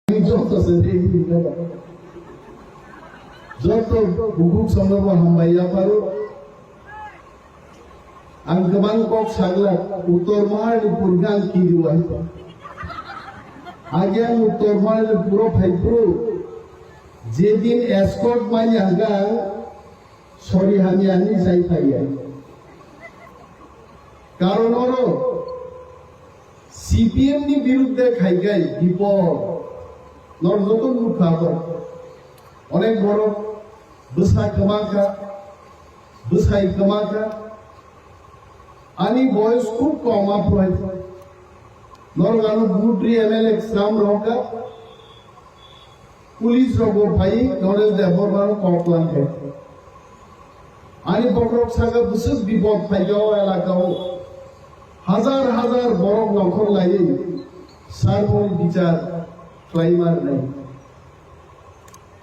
যত बुहुक संदर्भ हामबाया पारो आं गोबां कक साग्ला उत्तर महाराष्ट्र गान किरिवाय आगे आं उत्तर महाराष्ट्र फाइप्रो जेदिन एस्कॉट मानि आगा सरी हानियानि जायफाया कारण ओरो सीपीएम नि बिरुद्धे खाइगाय विपद नरजतन मुखाफोर अनेक बड़ बोसाय खोमाखा आनी बयस खूब कम आफराय नरगानु बुद्री एमएलए श्राम रका पुलिस रगो भाई नरेश देवर बारो कॉकलान है आनी बकरक सागा बुसुक विपद फाइगाव एलाकाव हजार हजार बरक नखर लायै सारमनि बिचार क्लाइमार नहीं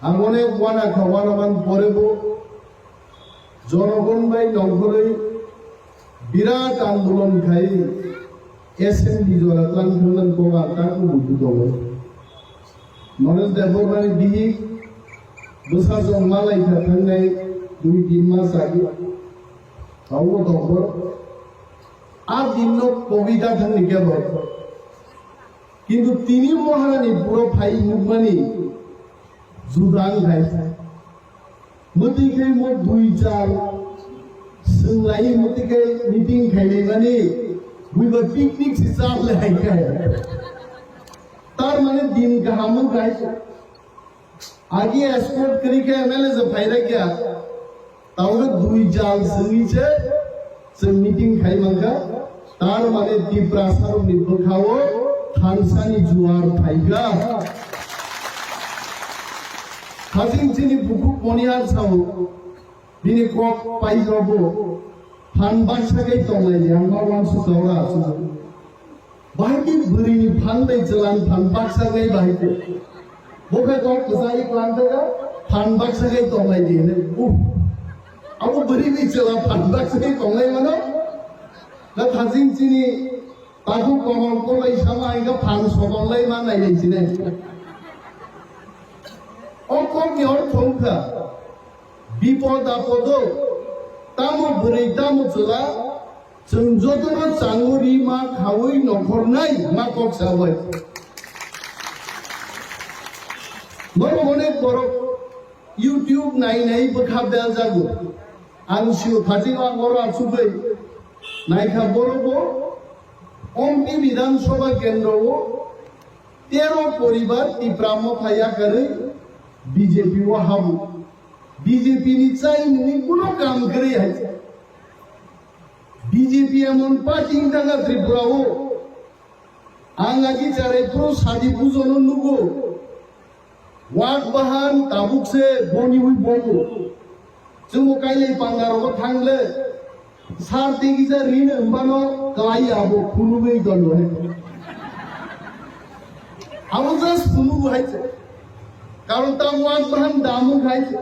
आंगने वाना खवानामान परेबो जनगण बाय नगरै बिराट आंदोलन खाई एसएमडी जरातलान थंगन कोगा ताकु बुद्धि दङ नरेश देवबरमानि बिहि बोसा जं मालायखा थांनाय 2-3 मास आगे आवो दंबर आ दिननो कविता थांनि केबल किन्तु तिनि महारानी पुरो फाइ मुगमानि जुदां गाय मतिके मो 2-4 संलाई मतिके मीटिंग खाइले माने बुइबा पिकनिक हिसाब ले हाइका तार माने दिन गाहाम गाय आगे एस्कॉर्ट करी के एमएलए जे फायदा क्या तावले 2-4 संगीचे जों मीटिंग खाइमांगा तार माने दिप्रासार नि बखावो थानसानि जुवार फाइगा हाजिंचिनि बुकुक मनियार साव बिनि कक पाइजबो फान बाक्सागै तंलायनि आंबा वानसु गावरा आसु बाहायनि बुरिनि फान दै जलान फान बाक्सागै बाहायते बखा कक जाय क्लान्टगा फान बाक्सागै तंलायनि ने आबो बुरिनि जला फान बाक्सागै तंलाय मानो दा हाजिंचिनि ताकु कमल कोलाय सामा आइगा फान सबंलाय मा नायनायसिने अकमनि अर्थंखा विपद आपद तामो बोरै तामो चला जों जतनो चांगुरि मा खावै नखरनाय मा कक्साबाय बरो अनेक बरो यूट्यूब नायनाय बखाबदा जागो आं सिउ फाजिङा बर आसुबै नायखा बरोबो अम्पि विधानसभा केन्द्रओ 13 परिवार तिप्राम फाया करे बीजेपी वो हम बीजेपी नि चाइ नि कुनो काम करे है बीजेपी एमन पार्टी दागा त्रिपुराओ आंगागि चारे प्रो सादि बुजनो नुगो वाक बाहान ताबुक से बनि हुई बोगो जों काइले पांगारो थांले सार तेगिजा रिन हमबानो काई आबो खुनुबै दलो है आबो जस खुनु है कारण ता वाक बाहान दामु खाइছে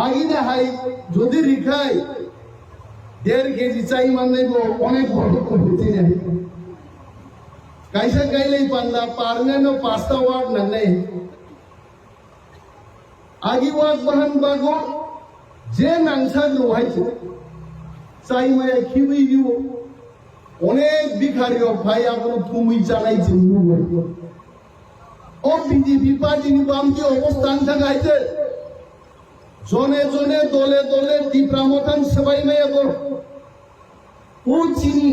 आगिना हाय যদি রিখাই 1.5 কেজি চাই মানলেবো অনেক বড় করতে নাই কাইসা গাইলেই পান্না পারনেনো পাঁচটা ওয়াক নাই আগি ওয়াক বাহান বাগো যে নাংসা লোহাইছে চাই মায়া খিউই দিও অনেক ভিখারিও ভাই আপনি তুমি চালাই জিন্নু ও বিজেপি পার্টি নি বামকি অবস্থান থাকাইছে জনে জনে দলে দলে তিপ্রামথান সবাই মায়া বড় ও চিনি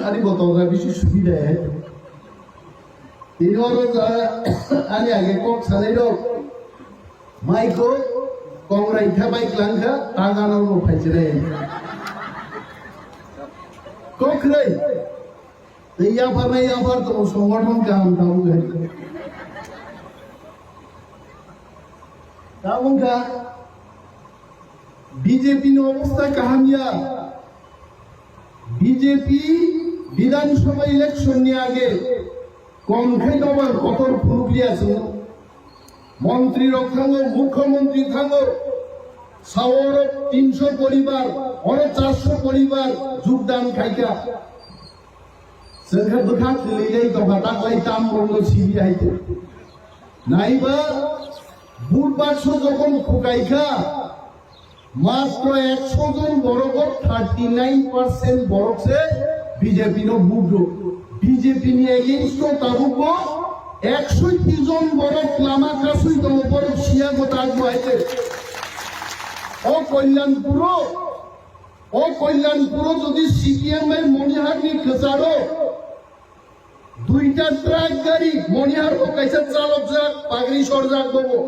আরে বতরা বেশি সুবিধা है তিনর আনি আগে cock সানাইরো মাইকো কংরাই থাবাই ক্লাংখা তাগানাও ফাইছরে kokrai iya par to সংগঠন কাম দাও গে তাউঙ্গা बीजेपी नो अवस्था कहानिया बीजेपी विधानसभा इलेक्शन नि आगे कम खाइदोबार कतर प्रक्रिया ছিল मंत्री रखांगो मुख्यमंत्री थांगो सावर 300 परिवार और 400 परिवार যোগদান খাইকা जोंखौ बोखा खुलिलै दफा दाखलाय दाम बंग सिबियाइते नाइबा बुधबारसो যখন খুকাইখা মাত্র 100 জন বড়গর 39% বড়ছে বিজেপি নো বুডো বিজেপি নি এগেইনস্ট তাবুকো 61 জন বড় ক্লামা কাসুই দম বড় শিয়া গোটা আগবাইতে ও কল্যাণপুর যদি সিপিএম এর মনিহার নি খসাড়ো দুইটা ট্রাক গাড়ি মনিহার ও কাইসা চালক যা পাগড়ি সরজা গবো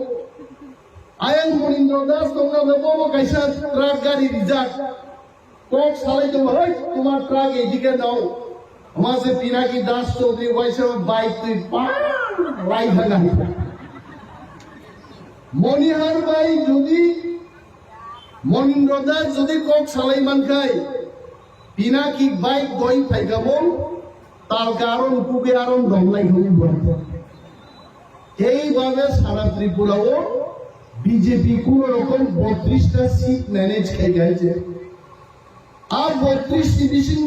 আয়ন মনিন্দ্র দাস তোমরা গবো কাইসা ট্রাক গাড়ি রিজার্ভ কোক সালাই তো ভাই তোমার ট্রাক এদিকে দাও আমাসে পিনাকি দাস চৌধুরী ওয়াইসা বাইক তুই রাই ভাঙা মনিহার ভাই যদি মনিন্দ্র দাস যদি কোক সালাই মান খায় পিনাকি বাইক দই ফাইগাবো তার কারণ কুবে আরন দমলাই হইব এইভাবে সারা ত্রিপুরাও বিজেপি কোন রকম 32টা সিট ম্যানেজ হয়ে গেছে আর 32 ডিভিশন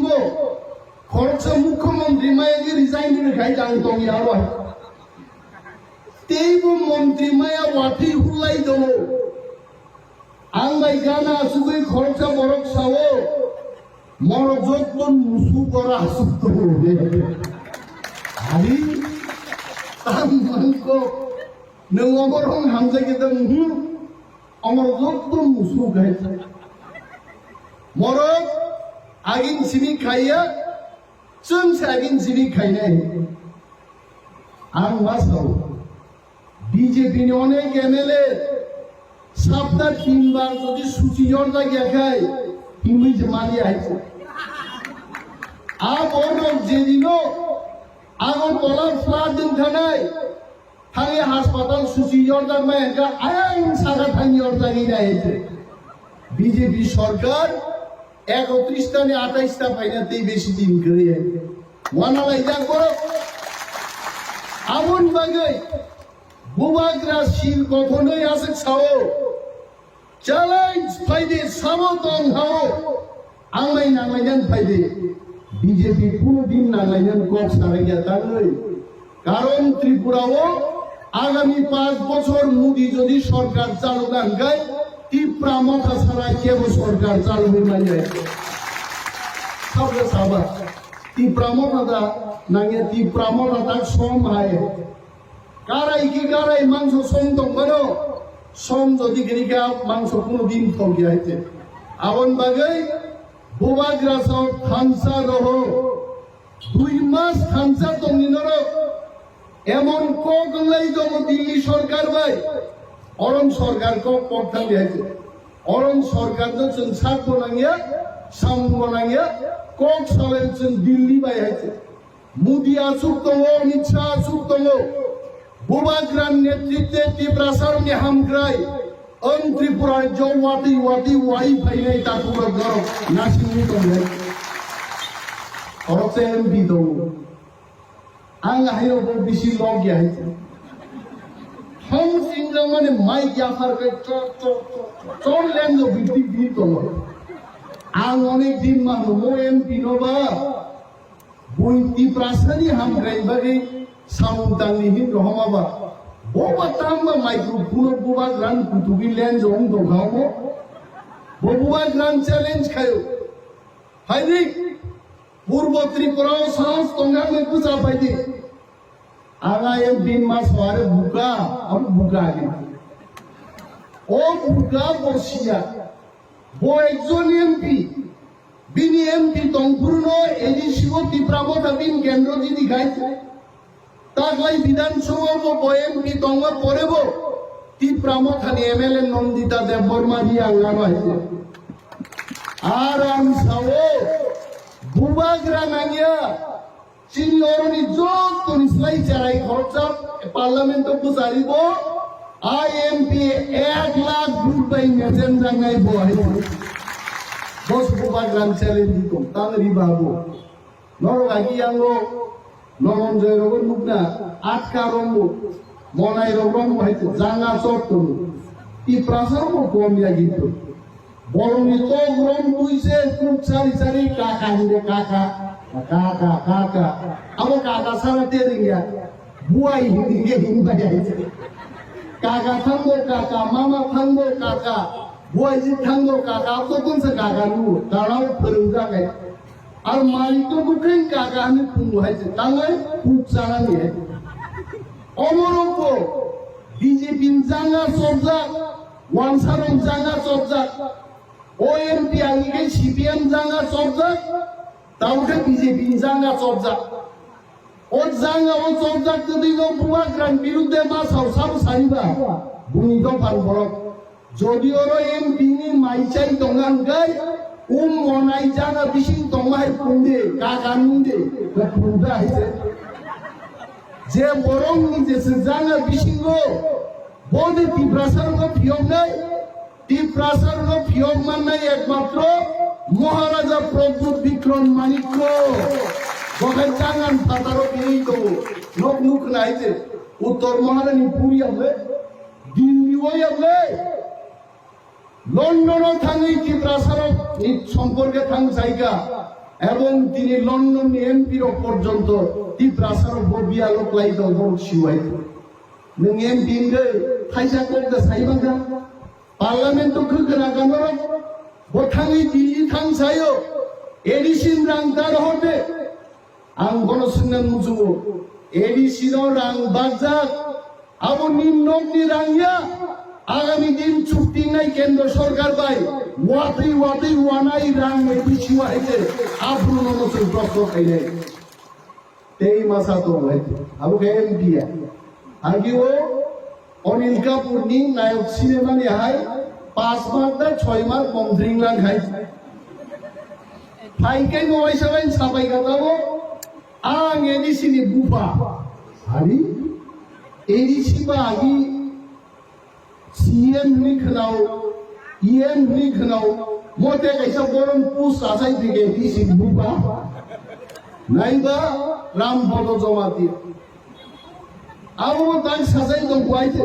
খরচ মুখ্যমন্ত্রী মায়াকে রিজাইন করে খাই জানতো আর তেইব মন্ত্রী মায়া ওয়াটি হুলাই দো আং বাই গানা আসুবে খরচা বরক সাও মরজতন মুসু করা আসুক্ত হবে আরে তামনকো নঙ্গবরং হামজাকে দম অমরজতন মুসু গাইছে মরক আগিন সিমি খাইয়া চুন আগিন সিমি খাইনাই আং মাসাও বিজেপি নি অনেক এমএলএ সপ্তাহ 3 বার যদি সুচি জর্দা গিয়া খায় ইংলিশ মারি আইছে আর অনেক যেদিন আগরতলার ফ্লাড দিন থানায় থানে হাসপাতাল সুচি জর্দার মায়ের আইন সারা থানি জর্দা গিয়ে আইছে বিজেপি সরকার 31টা নে 28টা পাইনাতেই বেশি দিন করে ওয়ানালাই যা করো আমন বাগাই বুবাগ্রা শিল কখনোই আসে ছাও চ্যালেঞ্জ ফাইদে সমতন হাও আংলাই নাংলাইনান ফাইদে বিজেপি কোনদিন নাংলাইনান কক সারে গিয়া তাই কারণ ত্রিপুরাও আগামী 5 বছর মোদি যদি সরকার চালু গায় ত্রিপুরা মাথা ছাড়া কেবল সরকার চালু হয়ে যায় সবরে সাবা ত্রিপুরা মাথা নাঙ্গে ত্রিপুরা মাথা সম হয় কারাই মাংস সম দম করো সম যদি গিরিকা মাংস কোনদিন থকি আইতে আবন বাগাই বুবাগ্রাসাও থানসা রহ 2 মাস থানসা তমিনর এমন কোকলাই দম দিল্লি সরকার ভাই অরণ সরকার কক পড়তা দিয়েছে অরণ সরকার তো চুন সাত বনাঙ্গিয়া সাম বনাঙ্গিয়া কক সালেন চুন দিল্লি বাই আছে মোদি আসুক তো অমিত শাহ আসুক তো বুবাগ্রাম নেতৃত্বে ত্রিপুরাসার নে হামগ্রাই অন ত্রিপুরার জওয়াতি ওয়াই ফাইনাই তাকুর গর নাসিনি তো অরতে এমপি তো আং হাইও বেশি লগ গিয়াইছে হম সিংহ মানে মাই জাফার কে চল লেন দো বিটি তো আং অনেক দিন মানু মো এমপি নবা বই ত্রিপুরাসানি হামগ্রাই বাগে সামুদাংনি হিন রহমাবা boba tamba microphone boba grand kutubi lens on do gamo boba grand challenge khayo haidi purbo tripura sans tonga me pusa paidi aga em din mas ware buka ab buka age o buka bosia bo ekjon mp bini mp tongpurno edi shibo tripura mota bin kendro ji dikhaiche তাকলাই বিধানসভা বএমপি দঙ্গর পরেব ত্রিপুরামথানি MLA Nandita Debbarma দিয়ে আল্লাহ হয়েছে আর আম Sao বুবাগ্রা নাঙ্গিয়া চিনি অরণি যত নিসলাই চারাই খরচা parliament বুঝারিব IMP 1 lakh vote পাই মেজেন জাঙ্গাই বহাই 10 বুবাগ্রাম challenge দিত তাহলে বাবু নরগাগি আঙ্গো নরঞ্জয় রোগের মুখ না আটকা রঙ্গ মনাই রঙ্গ হইতে জাঙ্গা চট ই প্রাসার কমিয়া গিত বরং তো রং তুইছে খুব সারি সারি কাকা হিরে কাকা kakak abo kakak sana tering ya buai hingga hingga aja kakak tanggo kakak mama tanggo kakak buai ji tanggo kakak apa pun sekakak lu kalau perungga kayak al malik tu bukan kakak ni tunggu aja tangan pucaran ya omoropo BJP janga sobjak wansarong janga sobjak OMP angike CPM janga sobjak tauke BJP janga sobjak o janga o sobjak যদি বুয়াগ্রাম বিরুদ্ধে মা সাউসাউ সাইবা বুনিদ পারবরক যদিও MP নি মাইচাই দঙ্গান গাই মনাই জানা বিশিং দঙ্গাই পুন্দে কাগানুন্দে পুন্দা আইছে যে বরং নিজেছে জানা বিশিঙ্গ বদে তীব্রাসারগ ফিয়ম নাই তীব্রাসারগ ফিয়ম মান নাই একমাত্র মহারাজা প্রদ্যুৎ বিক্রম মানিক্য বখান জানান ফাতারো এই তো নক নুক নাইছে উত্তর মহারানী পুরী হবে দিল্লি ওই হবে লন্ডনও থাঙ্গি তীব্রাসারগ সম্পর্কে থাং জায়গা এবং তিনি লন্ডন এমপির পর্যন্ত তীব্রাসারগ ববিয়া লোক লাই দল শিওয়াই नों एमपि गे थाइसा कोक साइबागा पार्लियामेंट तो खोगोना गानो बथाङै दिल्ली थां सायो एडिसिन रां दार हरदे आं गनो सुननान मुजुगो एडिसिनाव रां बागजाक आबो निम्नकनि रांया आगामी दिन चुक्तिनाय केंद्र सरकार बाय वादै वानाय रां एडिसिवा हेते आब्रुनो मोसो प्रश्न खाइले तेई मासा तो लाइते आबो के एमपिया आगिओ अनिल कापुर नि नायक सिनेमा नि हाय 5 मार्क दा 6 मार्क मंत्रिं लां खाय फाइकै नय सबाय साबाय गाताबो आं एडिसि नि बुफा हारि एडिसि बा आगि सीएम नि खनाव ईएम नि खनाव मोते कैसा गरम पुस आसाय दिगे एडिसि बुफा नाइबा रामपद जमाती आबो तां साजाय दं गुआइते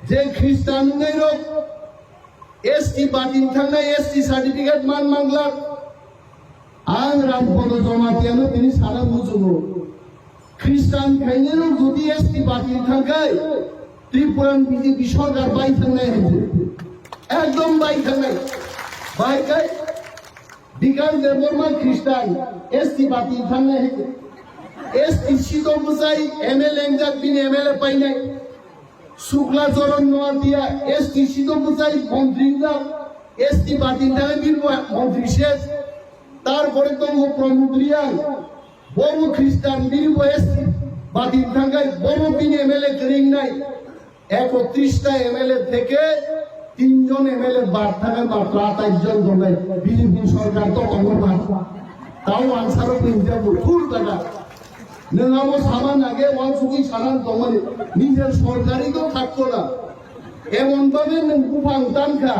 जे ख्रिस्टान नै रक एसटी बातिन थांनाय एसटी सार्टिफिकेट मान मांगला आं रामपद जमातियानो तिनि साना बुजुगो ख्रिस्टान खायनो जुदि एसटी बातिन थांगाय त्रिपुरान बीजेपी सरकार बाय थांनाय हेजे एकदम बाय थांनाय बायगाय बिकान देबरमा ख्रिस्टान एसटी बातिन थांनाय हेजे एसटी सीटों बुझाई एमएलए इंजाक बिन एमएलए पाइनाय शुक्ला चरण नवातिया एसटी सीटों बुझाई मंत्री इंजाक एसटी बातिन थांगाय बिन मंत्री शेष तारपरे दङ प्रमुद्रिया बड़ ख्रिस्टान बिन एसटी बातिन थांगाय बड़ बिन एमएलए करिंनाय 31টা एमएलए থেকে 3 জন एमएलए বাদ থাকে মাত্র 28 জন দঙ্গাই বিজেপি সরকার তো অমরনাথ তাও আনসারও পিনতে বহু টাকা नोंआबो सामान आगे वानसुकी सानान दंमोन निजेर सरकारि तो थाकतो ना एमन भाबे नों बुफां दानखा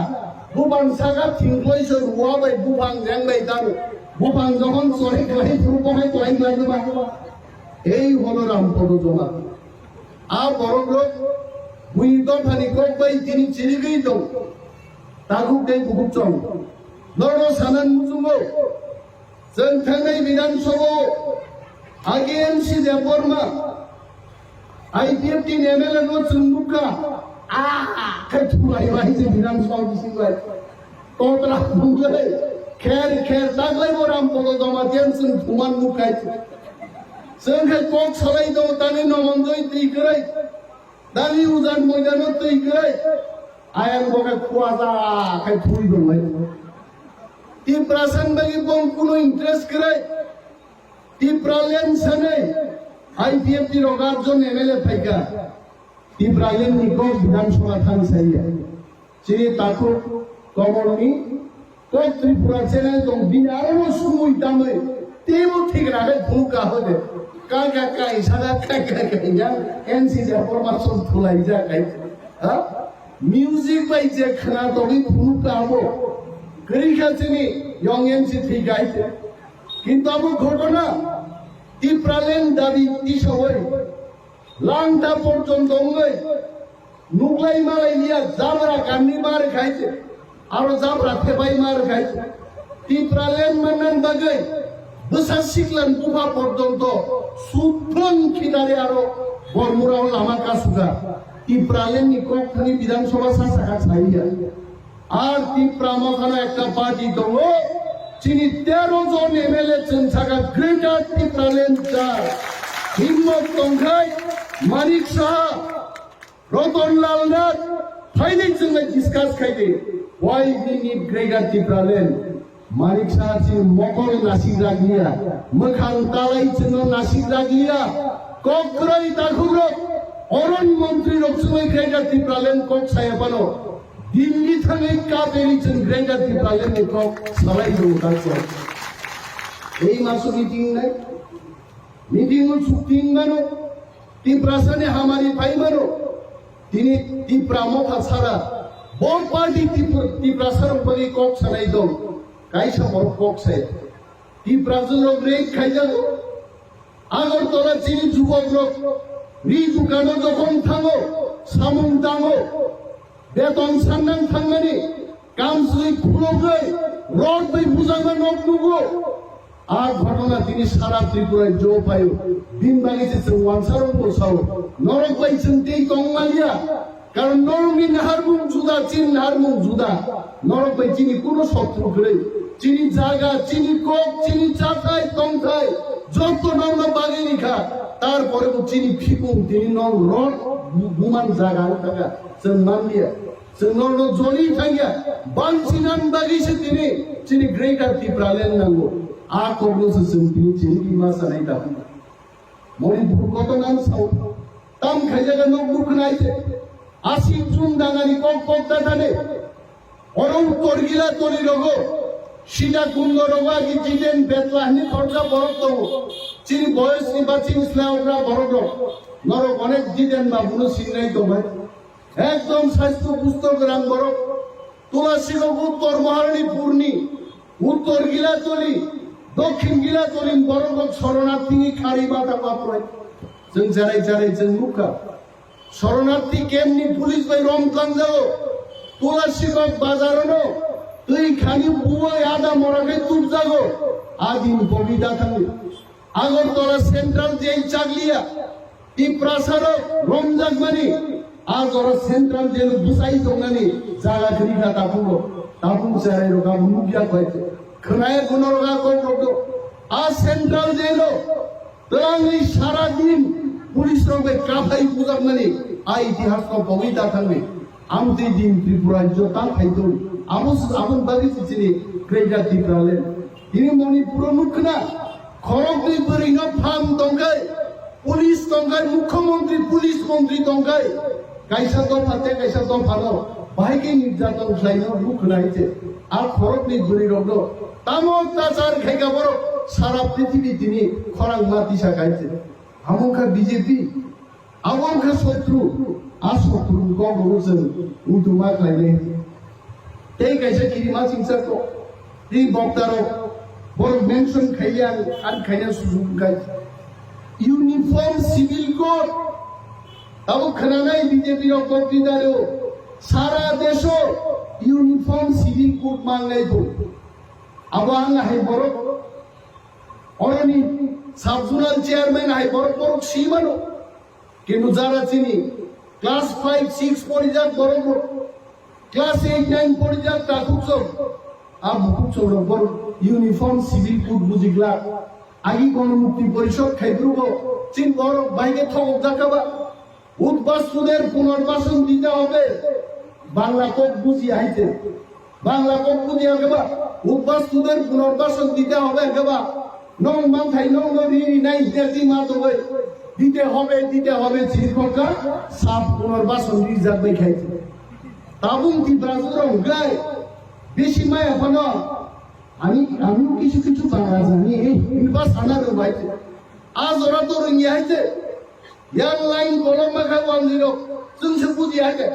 बुफां सागा थिंख्लयसो रुवाबाय बुफां जेंबाय दान बुफां যখন চরে ক্লাই ফুরবাই ক্লাই মারবা এই হলো রামপদ জমা আ বড় লোক মুই দফানি কবাই তিনি চিরিগই দং তাকু দেই বহুত চং নরো সানান মুজুমো जों थांनाय বিধানসভা आगे एमसी देवबर्मा आईपीएफ एमएलए नो चुनुका आ खथुलाई बाइसे विधानसभा बिसिंगलाय तोतरा बुंगले खेर दागलाय रामपद जमातियान जों थुमान मुखाय जोंखै कक सलाय दं दानि नमनजय दैगरै दानि उजान मैदानाव दैगरै आयान बगे खुवाजा खाय थुइ दंलाय ती प्रासन बागि बं कुनो इंटरेस्ट गरै टीप्रालेन सने आईपीएफ ती रोगार्जन एमएलए फाइका टीप्रालेन निको विधानसभा थां साइया चिरि ताको कमरनि तो त्रिपुरा चेनेल दं बिनारो सुमुइ दामै तेबो ठीक राखे भूका होदे का इसागा का एनसी जे फरमासन थुलाई जा काई हा म्यूजिक बाय जे खना दनि भूका हो गरिखा चिनि यंग एमसी थि गाइते কিন্তু আবু ঘটনা তীব্রালেন দাবি তিসই লাংটা পর্যন্ত ওই নুগলাই মালাই নিয়া জাবরা কান্নি মার খাইছে আর জাবরা থেবাই মার খাইছে তীব্রালেন মানন বাগৈ বসা শিখলেন বুফা পর্যন্ত সুফ্রন খিদারে আরো বর্মুরাও লামা কাসুগা টিপ্রালেন নিকখানি বিধানসভা শাখা ছাইয়া আর টিপ্রা মখানো একটা পার্টি দল চিনি 13 জন এমএলএ চেনছাগা গ্রেটার টিপ্রালেন চার হিম্মত তংখাই মানিক সাহা রতনলাল নাথ ফাইনাল जोंलाय डिसकास खायदे why we need greater Tipraland Manik Saha चिन मकल नासिक रागिया मोखां तालाय जोंनो नासिक रागिया कक्राय दाखुग्र अरन मंत्री रक्सुमै ग्रेटार टिप्रालेन कक सायापानो दिल्ली थाङै काबेरि जों ग्रेटार टिप्रालेन कक सालाय दो दासो এই মাসো মিটিং নাই মিটিং ছুটিং মানো টিপ্রাসানে হামারি পাইমানো তিনি টিপ্রামখা ছাড়া বড় পার্টি টিপ্রাসার উপরে কক ছাড়াই দল কাইসা বড় কক ছাই টিপ্রাজন রেক খাইজাগো আগরতলা চিনি যুবক লোক রি দোকানো যখন থাঙো সামুং দাঙো বেতন সান্নাং থাঙ্গানি কামসুই খুলগৈ রড বই বুজাঙ্গা নকনুগো আর ঘটনা তিনি সারা ত্রিপুরায় জো পায়ো দিন বাগিছে जों ওয়ানসারং বসাও নরক পাইছেন তেই তংমালিয়া কারণ নরমি নাহারমুং জুদা চিন নাহারমুং জুদা নরক পাই চিনি কোনো শত্রু করে চিনি জায়গা চিনি কক চিনি চাথাই তংথাই যত নাম বাগে নিখা তারপরে চিনি ফিকুং তিনি নং রড বুমান জায়গা থাকা जों মানলিয়া जों নরন জনি থাকিয়া বানচিনান বাগিছে তিনি চিনি গ্রেটার টিপ্রালেন নাঙ্গো आ कॉग्नोस जोंनि चिनि मासा नाय दा मणिपुर कत नाम साउ ताम खायजागा न बुखनायसे 80 जुन दाङानि कक कक दाथाने अरं तोरगिला तोरि रगो सिदा कुंग रगो आगि जिदेन बेतलाहनि खरजा बरक दङ चिनि बयस नि बाचिन स्लाउग्रा बरक दङ नरक अनेक जिदेन बाबुनो सिंनाय दंबाय एकदम स्वास्थ्य पुस्तक रां बरक तुलासिगो उत्तर महारानीपुरनि उत्तर गिलातली दक्षिण गिलातलिन बरगक शरणार्थी खारि बाटा बापराय जों जाराय जाराय जों मुखा शरणार्थी केमनि पुलिस बाय रमख्लां जागो तुलासिगक बाजारनो दै खानि बुवाय आदा मराखै तुब जागो आदिन बबिदा थाङो আগরতলা সেন্ট্রাল জেল চাগলিয়া টিপ্রাসার রমজাগমানি আগর সেন্ট্রাল জেল বুসাই দংনানি জায়গা গরিখা তাপুং সারে রোগা মুগিয়া কইতে খনায় কোন রোগা কই রোগো আ সেন্ট্রাল জেল তরাংলি সারা দিন পুলিশ রোগে কাফাই বুজাগমানি আ ইতিহাস কো ববিতা থাকবে আমতি দিন ত্রিপুরা জোতা খাইতো আমন বাগি চিনি গ্রেটার টিপ্রালেন তিনি মণিপুর মুখনা খড়গপুর বরিনো ফার্ম দংগাই পুলিশ দংগাই মুখ্যমন্ত্রী পুলিশ মন্ত্রী দংগাই কাইসা দফাতে কাইসা দফানো ভাইকে নির্যাতন খাইনো মুখনাইছে আর খড়গপুর বরিরগ তামক তাচার খাইগা বড় সারা পৃথিবী তিনি খরাং মাতিসা খাইছে আমখা বিজেপি আমখা শত্রু আর শত্রু গগরুজন উদুমা খাইলে এই কাইসা কিরিমা সিংসা তো এই বক্তারো বড় মেনশন খাইয়া আর খাইয়া সুযোগ গাই ইউনিফর্ম সিভিল কোড আবু খানানাই বিজেপি র বক্তৃতারো সারা দেশ ইউনিফর্ম সিভিল কোড মানলাই তো আবু আঙ্গা হাই বড় অরনি সাবজোনাল চেয়ারম্যান হাই বড় বড় সীমানো কিন্তু যারা চিনি ক্লাস 5 6 পড়ি যাক বড় বড় ক্লাস 8 9 পড়ি যাক তাকুচ আবু কুচোর বড় ইউনিফর্ম সিভিল কোড বুঝিগলা আগি গণমুক্তি পরিষদ খাইদ্রুব চিন বড় বাইকে থক জাকাবা উদ্বাস্তুদের পুনর্বাসন দিতে হবে বাংলা কোড বুঝি আইতে বাংলা কোড বুঝি আগেবা উদ্বাস্তুদের পুনর্বাসন দিতে হবে আগেবা নং মাথাই নং নরি নাই দেতি মা দবে দিতে হবে চিরকরকা সাব পুনর্বাসন রিজার্ভ খাইতে তাবুং কি ব্রাজুর গায় বেশি মায়া বানা আমিও কিছু কিছু বাংলা জানি ইনবা সানার বাইতে আজ ওরা তো রঙিয়ে আইছে ইয়ার লাইন কলম মাখা 10 जोंसो বুঝি আইছে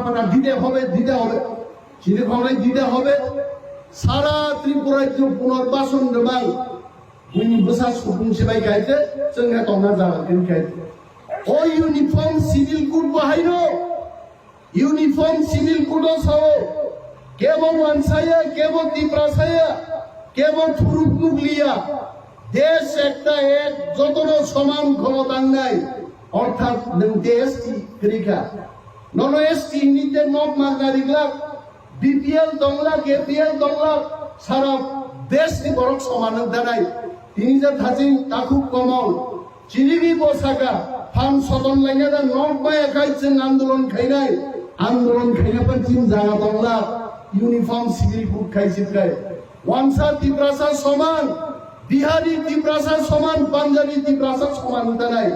পারা দিতে হবে চিরকরকাই দিতে হবে সারা ত্রিপুরায় পুনর্বাসন দেবাং উনি বসা সুপুং সেবাই গাইতে जोंहा তংনা জাগান গাইতে ও ইউনিফর্ম সিভিল কোড বাহাইনো ইউনিফর্ম সিভিল কোড সহ কেবল ওয়ানসায়া কেবল ত্রিপুরাসায়া কেবল থুরুক মুগলিয়া দেশ একটা এক যতন সমান ক্ষমতা নাই অর্থাৎ দেশ ক্রিকা নন এসটি নিতে নক মাগনারিগলা বিপিএল দংলা কেপিএল দংলা সারা দেশ নি বরক সমান দানাই তিনি যে থাজিন তাকু কমল চিরিবি বসাকা ফান সদন লাইনা দা নক বাই একাইছেন আন্দোলন খাইনাই আন্দোলন খাইনা পর চিন জায়গা দংলা ইউনিফর্ম সিভিল কোড খাইছিকাই ওয়ানসা তিপ্রাসা সমান বিহারি তিপ্রাসা সমান পাঞ্জাবি তিপ্রাসা সমান দানাই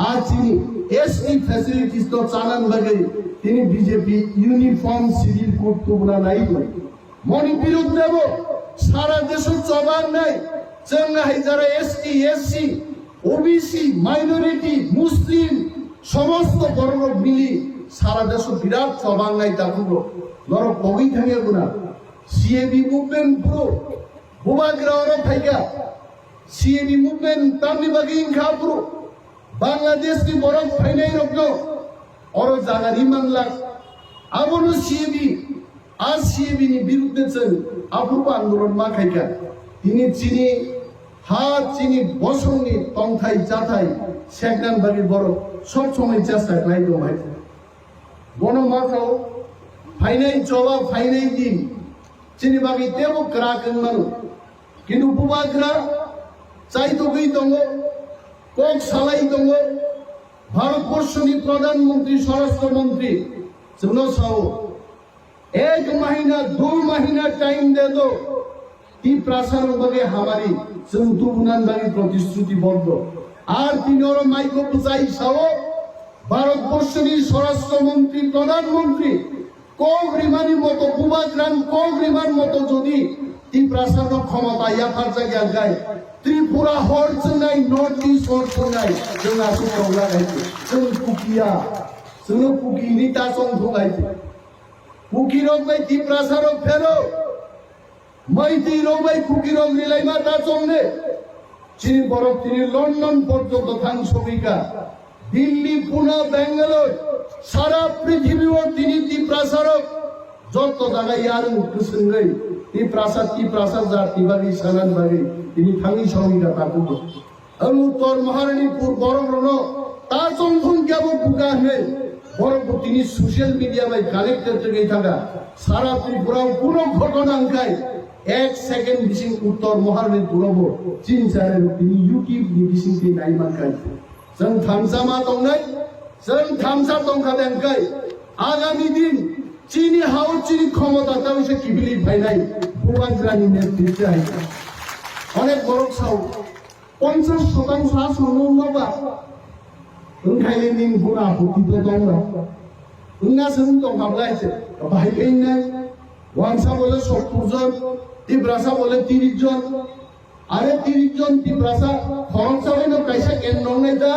আজ তিনি এসটি ফ্যাসিলিটিস তো চালান লাগে তিনি বিজেপি ইউনিফর্ম সিভিল কোড তো বলা নাই মনি বিরোধ দেব সারা দেশে চবার নাই চেঙ্গাই যারা এসটি এসসি ওবিসি মাইনরিটি মুসলিম সমস্ত বর্গ মিলি সারা দেশে বিরাট চবার নাই তাকুলো নর কবি থাকে গুনা সিএবি মুভমেন্ট পুরো বুবাগ্রাওর ফাইকা সিএবি মুভমেন্ট তামনি বাগিং খাপুরো বাংলাদেশ কি বরফ ফাইনাই রকল অর জায়গা রিমানলা আবনো সিএবি আর সিএবি নি বিরুদ্ধে চল অপূর্ব আন্দোলন মা খাইকা তিনি চিনি হাত চিনি বসংনি তংথাই জাথাই সেকনান বাগি বড় সব সময় চেষ্টা লাই দো ভাই গণমাখাও ফাইনাই জবা ফাইনাই দিন চিনি বাগি দেব ক্রাকন মানো কিন্তু বুবাগ্রা চাই তো গই দঙ্গ কক সালাই দঙ্গ ভারতবর্ষনি প্রধানমন্ত্রী স্বরাষ্ট্রমন্ত্রী सुनो साओ एक महीना 2 महीना टाइम दे दो ती प्रसारण बगे हमारी संतु बुनान बागी प्रतिश्रुतिबद्ध আর তিনর মাইকো বুঝাই সাও ভারতবর্ষনি স্বরাষ্ট্রমন্ত্রী প্রধানমন্ত্রী কোগ্রিমানি মতো বুবাগ্রাম কোগ্রিমান মতো যদি ती प्रसारण क्षमता याफार जायगा गाय त्रिपुरा हर्च নাই नॉर्थ ईस्ट हर्च নাই जों आसु दंला गायते जों कुकिया जों कुकिनि तासं थगायते कुकिरक बाय ती प्रसारण फेरो मैती रक बाय कुकिरक रिलायमा तासंने चिनि बरफ तिनि लंडन पर्यন্ত थां सबिका दिल्ली पुणे बेंगालोर सारा पृथ्वीও তিনি ती प्रसारण যত জায়গায় আর মুখসুন গই ती प्रासाद जाति बागी सानान बागी তিনি থাঙি সঙ্গীরা তাকু উত্তর মহারানীপুর বড়গ্রহ তা চংথং কেব বুকা হে বড় তিনি সোশ্যাল মিডিয়া বাই কালেক্টর থেকে থাকা সারা ত্রিপুরাও পুরো ঘটনা আঙ্কায় 1 সেকেন্ড বিশিং উত্তর মহারানীপুর চীন চারের তিনি ইউটিউব বিশিং কে নাই মানকাই जों थामसामा दंनाय जों थामसा दंखादों आंखाय आगामी दिन चीनी हाउ चीनी क्षमता ताव से किबिलि फाइनाय बुबाग्रानि नेतृत्वे हाय अनेक बरक साव 50% सा सनोबा ओंखायनो निन गुना हुतिबो दं ओंना जों दंखाबलायसे बाहायखायनो वानसा बोले 70 जन तिब्रासा बोले 30 जन আরে 30 জন তিব্রাসা খরচ হইলো কাইসা কেন নংনাই দা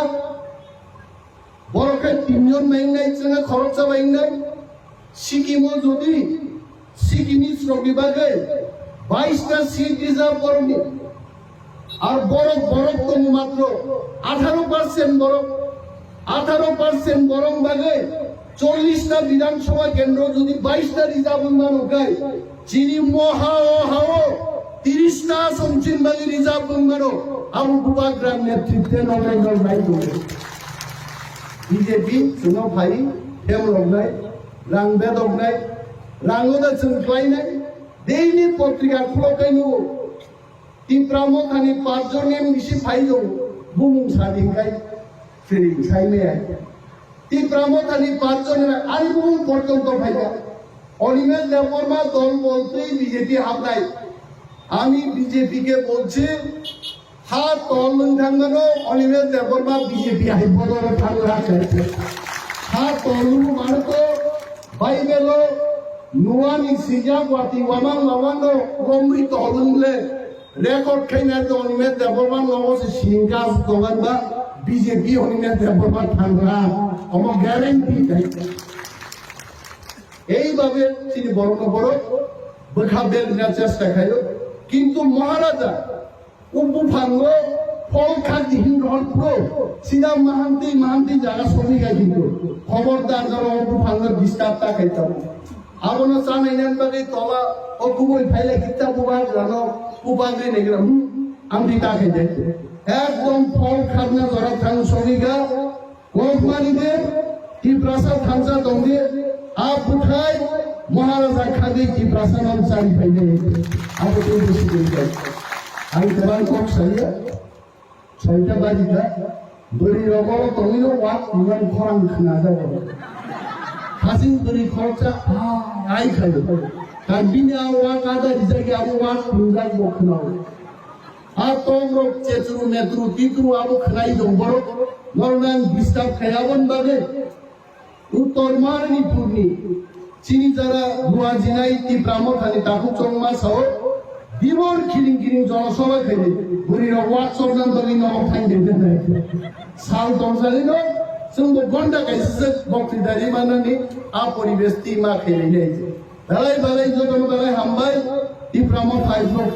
বড়কে 3 জন মাইনাই চেনা খরচ হইন নাই সিকিমো যদি সিকিমি শ্রম বিভাগে 22 টা সিট রিজার্ভ করনি আর বড় তো মাত্র 18% বড় 18% বরং বাগে 40 টা বিধানসভা কেন্দ্র যদি 22 টা রিজার্ভ মানো গায় চিনি মহা ও হাও 30 টা সমচিন বাগি রিজার্ভ বঙ্গনো আবু বুবাগ্রাম নেতৃত্বে নগর নাই করে বিজেপি সুনো ভাই হেম লগনাই রাং বেদক নাই রাঙ্গদা চংক্লাই নাই দেইনি পত্রিকা খুলকাইনো তিপ্রামো খানি 5 জন এমবিসি ফাইলো বুমুং সাদিনকাই ফেরি সাইনে তিপ্রামো খানি 5 জন আর বুমুং পর্যন্ত ফাইলা অনিমেল দেববর্মা দল বলতেই বিজেপি হাবলাই আমি বিজেপি কে বলছি হাত তল থাঙ্গানো অনিমেল দেববর্মা বিজেপি হাইবদর থাঙ্গা চাইছে হাত তলু মারতো বাইবেলো নুয়ানি সিজা ওয়াতি ওয়ামান লাওয়ানো গমরি তলুলে রেকর্ড খাইনা তো অনিমেল দেববর্মা নবসে সিংগাস দগানবা বিজেপি অনিমেল দেববর্মা থাঙ্গা অম গ্যারান্টি চাইছে এইভাবে তিনি বড় বড় বখাবেল চেষ্টা খাইলো কিন্তু মহারাজা উপভাঙ্গ ফল খাদ্য হিন্দুর পুরো সিরাম মাহান্তি জায়গা সবই গাই কিন্তু খবরদার যারা উপভাঙ্গের বিস্তারটা খাইতাম আবনো চান এনান বাগে তলা ও কুবই ফাইলে কিতা বুবা জানো উপাগ্রে নেগলাম আমি তাকে দেখতে একদম ফল খাদনা জরা থাং সঙ্গীগা গভমানিদের কি প্রাসাদ খানসা দঙ্গে আপুঠাই মহারাজা খাদি কি প্রাসাদ চারি পাইলে আবো তো বেশি দিন আমি তেবার কক সাইয়া 6টা বাজিটা বড়ি রবল তমিনো ওয়াক নিমান খরাং খানা যাবে হাসিন বড়ি খরচা আই খাইলো কারণ বিনা ওয়াক আদা রিজাকে আবো ওয়াক রুগাই বখনাও আতমরো চেচরু নেত্রু তিত্রু আবো খানাই দং বড় নরনাং ডিস্টার্ব খায়াবন বাবে উত্তর মারনি পূর্ণি চিনি যারা গুয়া জিনাই তি ব্রাহ্মণ থানি তাকু চংমা সাও দিবর খিলিং খিলিং জনসভা খাইলে বুড়ির ওয়াক সরজান দলি নরক থাই দেন সাল দংজালি ন जोंबो गंडा गायसे बक्तिदारि मानानि आ परिबेश टीमा खेलेनाय दालाय बालाय जतन बालाय हामबाय ती ब्राह्मण फाइव ब्लक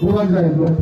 गुवाहाटी ब्लक